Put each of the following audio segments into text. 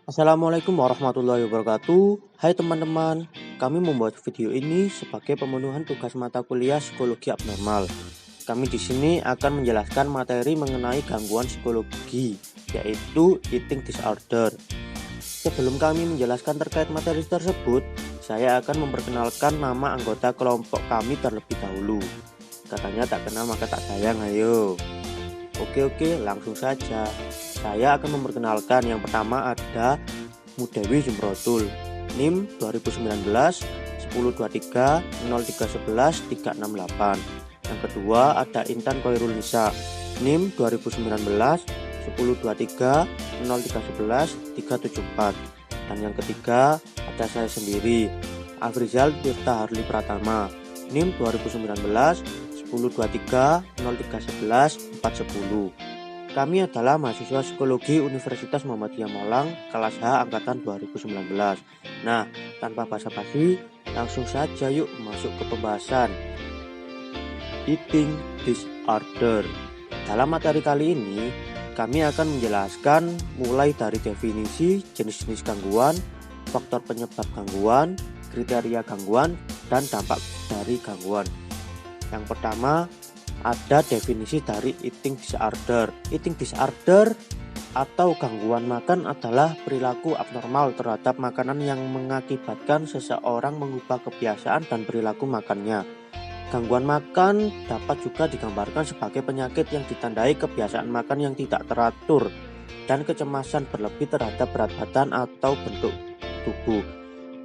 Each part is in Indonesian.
Assalamualaikum warahmatullahi wabarakatuh. Hai teman-teman, kami membuat video ini sebagai pemenuhan tugas mata kuliah psikologi abnormal. Kami di sini akan menjelaskan materi mengenai gangguan psikologi, yaitu eating disorder. Sebelum kami menjelaskan terkait materi tersebut, saya akan memperkenalkan nama anggota kelompok kami terlebih dahulu. Katanya tak kenal maka tak sayang, ayo. Oke, langsung saja. Saya akan memperkenalkan. Yang pertama ada Mudewi Zumrotul, NIM 2019 1023 0311 368. Yang kedua ada Intan Koirul Nisa, NIM 2019 1023 0311 374. Dan yang ketiga ada saya sendiri, Afrizal Tirta Harli Pratama, NIM 2019 1023 0311 410. Kami adalah mahasiswa psikologi Universitas Muhammadiyah Malang, kelas H angkatan 2019. Nah, tanpa basa-basi, langsung saja yuk masuk ke pembahasan eating disorder. Dalam materi kali ini, kami akan menjelaskan mulai dari definisi jenis-jenis gangguan, faktor penyebab gangguan, kriteria gangguan, dan dampak dari gangguan. Yang pertama, ada definisi dari eating disorder. Eating disorder atau gangguan makan adalah perilaku abnormal terhadap makanan yang mengakibatkan seseorang mengubah kebiasaan dan perilaku makannya. Gangguan makan dapat juga digambarkan sebagai penyakit yang ditandai kebiasaan makan yang tidak teratur dan kecemasan berlebih terhadap berat badan atau bentuk tubuh.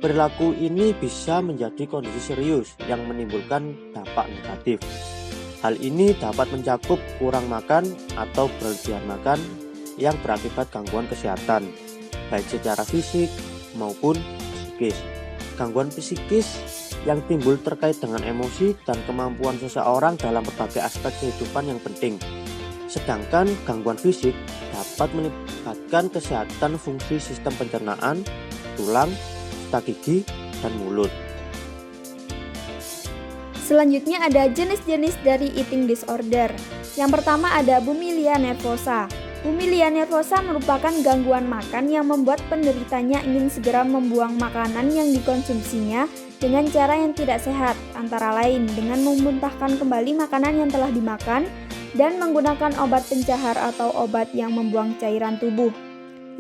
Perilaku ini bisa menjadi kondisi serius yang menimbulkan dampak negatif. Hal ini dapat mencakup kurang makan atau berlebihan makan yang berakibat gangguan kesehatan, baik secara fisik maupun psikis. Gangguan psikis yang timbul terkait dengan emosi dan kemampuan seseorang dalam berbagai aspek kehidupan yang penting. Sedangkan gangguan fisik dapat melibatkan kesehatan fungsi sistem pencernaan, tulang, gigi, dan mulut. Selanjutnya ada jenis-jenis dari eating disorder. Yang pertama ada bumilia nervosa. Bumilia nervosa merupakan gangguan makan yang membuat penderitanya ingin segera membuang makanan yang dikonsumsinya dengan cara yang tidak sehat, antara lain dengan memuntahkan kembali makanan yang telah dimakan dan menggunakan obat pencahar atau obat yang membuang cairan tubuh.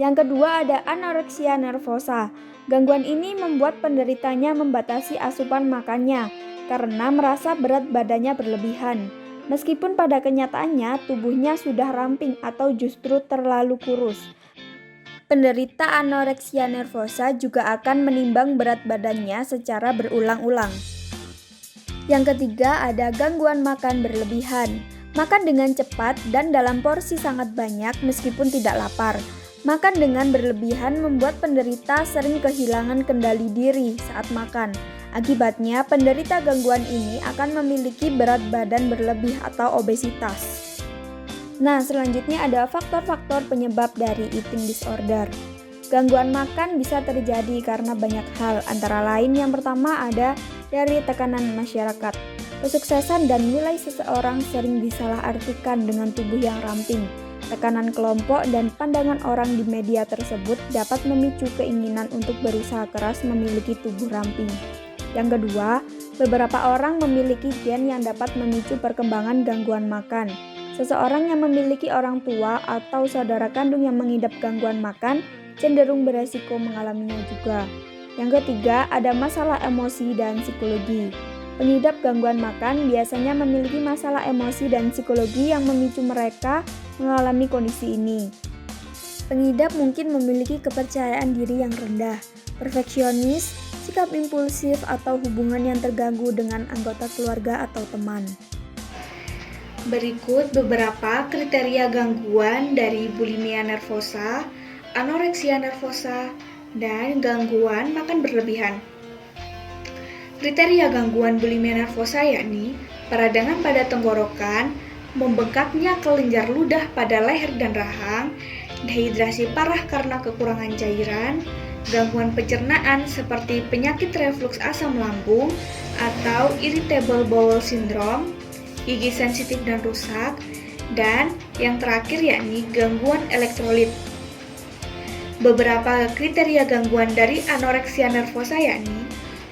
Yang kedua ada anoreksia nervosa. Gangguan ini membuat penderitanya membatasi asupan makannya karena merasa berat badannya berlebihan. Meskipun pada kenyataannya tubuhnya sudah ramping atau justru terlalu kurus. Penderita anoreksia nervosa juga akan menimbang berat badannya secara berulang-ulang. Yang ketiga ada gangguan makan berlebihan. Makan dengan cepat dan dalam porsi sangat banyak meskipun tidak lapar. Makan dengan berlebihan membuat penderita sering kehilangan kendali diri saat makan. Akibatnya, penderita gangguan ini akan memiliki berat badan berlebih atau obesitas. Nah, selanjutnya ada faktor-faktor penyebab dari eating disorder. Gangguan makan bisa terjadi karena banyak hal, antara lain yang pertama ada dari tekanan masyarakat. Kesuksesan dan nilai seseorang sering disalahartikan dengan tubuh yang ramping. Tekanan kelompok dan pandangan orang di media tersebut dapat memicu keinginan untuk berusaha keras memiliki tubuh ramping. Yang kedua, beberapa orang memiliki gen yang dapat memicu perkembangan gangguan makan. Seseorang yang memiliki orang tua atau saudara kandung yang mengidap gangguan makan cenderung beresiko mengalaminya juga. Yang ketiga, ada masalah emosi dan psikologi. Pengidap gangguan makan biasanya memiliki masalah emosi dan psikologi yang memicu mereka mengalami kondisi ini. Pengidap mungkin memiliki kepercayaan diri yang rendah, perfeksionis, sikap impulsif, atau hubungan yang terganggu dengan anggota keluarga atau teman. Berikut beberapa kriteria gangguan dari bulimia nervosa, anoreksia nervosa, dan gangguan makan berlebihan. Kriteria gangguan bulimia nervosa yakni peradangan pada tenggorokan, membengkaknya kelenjar ludah pada leher dan rahang, dehidrasi parah karena kekurangan cairan, gangguan pencernaan seperti penyakit refluks asam lambung atau irritable bowel syndrome, gigi sensitif dan rusak, dan yang terakhir yakni gangguan elektrolit. Beberapa kriteria gangguan dari anoreksia nervosa yakni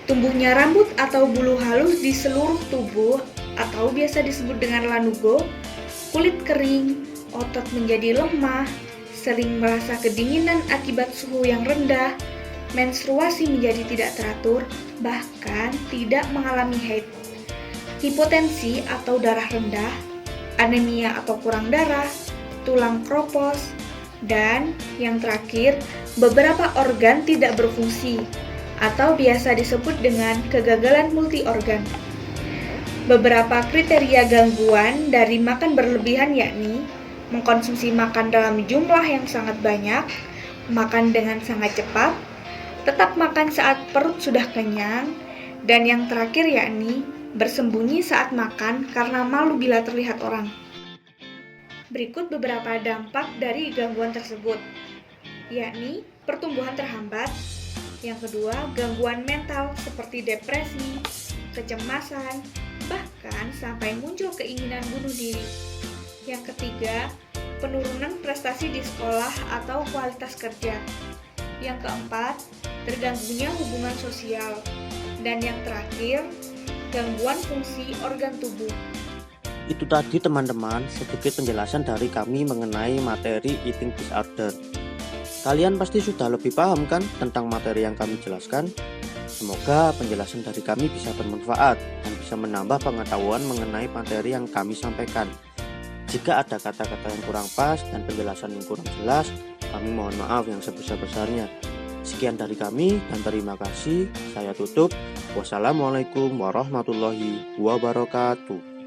tumbuhnya rambut atau bulu halus di seluruh tubuh atau biasa disebut dengan lanugo, kulit kering, otot menjadi lemah, sering merasa kedinginan akibat suhu yang rendah, menstruasi menjadi tidak teratur, bahkan tidak mengalami haid, hipotensi atau darah rendah, anemia atau kurang darah, tulang kropos, dan yang terakhir, beberapa organ tidak berfungsi atau biasa disebut dengan kegagalan multi organ. Beberapa kriteria gangguan dari makan berlebihan yakni mengkonsumsi makan dalam jumlah yang sangat banyak, makan dengan sangat cepat, tetap makan saat perut sudah kenyang, dan yang terakhir yakni bersembunyi saat makan karena malu bila terlihat orang. Berikut beberapa dampak dari gangguan tersebut, yakni pertumbuhan terhambat. Yang kedua, gangguan mental seperti depresi, kecemasan, bahkan sampai muncul keinginan bunuh diri. Yang ketiga, penurunan prestasi di sekolah atau kualitas kerja. Yang keempat, terganggunya hubungan sosial. Dan yang terakhir, gangguan fungsi organ tubuh. Itu tadi teman-teman sedikit penjelasan dari kami mengenai materi eating disorder. Kalian pasti sudah lebih paham kan tentang materi yang kami jelaskan? Semoga penjelasan dari kami bisa bermanfaat dan bisa menambah pengetahuan mengenai materi yang kami sampaikan. Jika ada kata-kata yang kurang pas dan penjelasan yang kurang jelas, kami mohon maaf yang sebesar-besarnya. Sekian dari kami dan terima kasih. Saya tutup. Wassalamualaikum warahmatullahi wabarakatuh.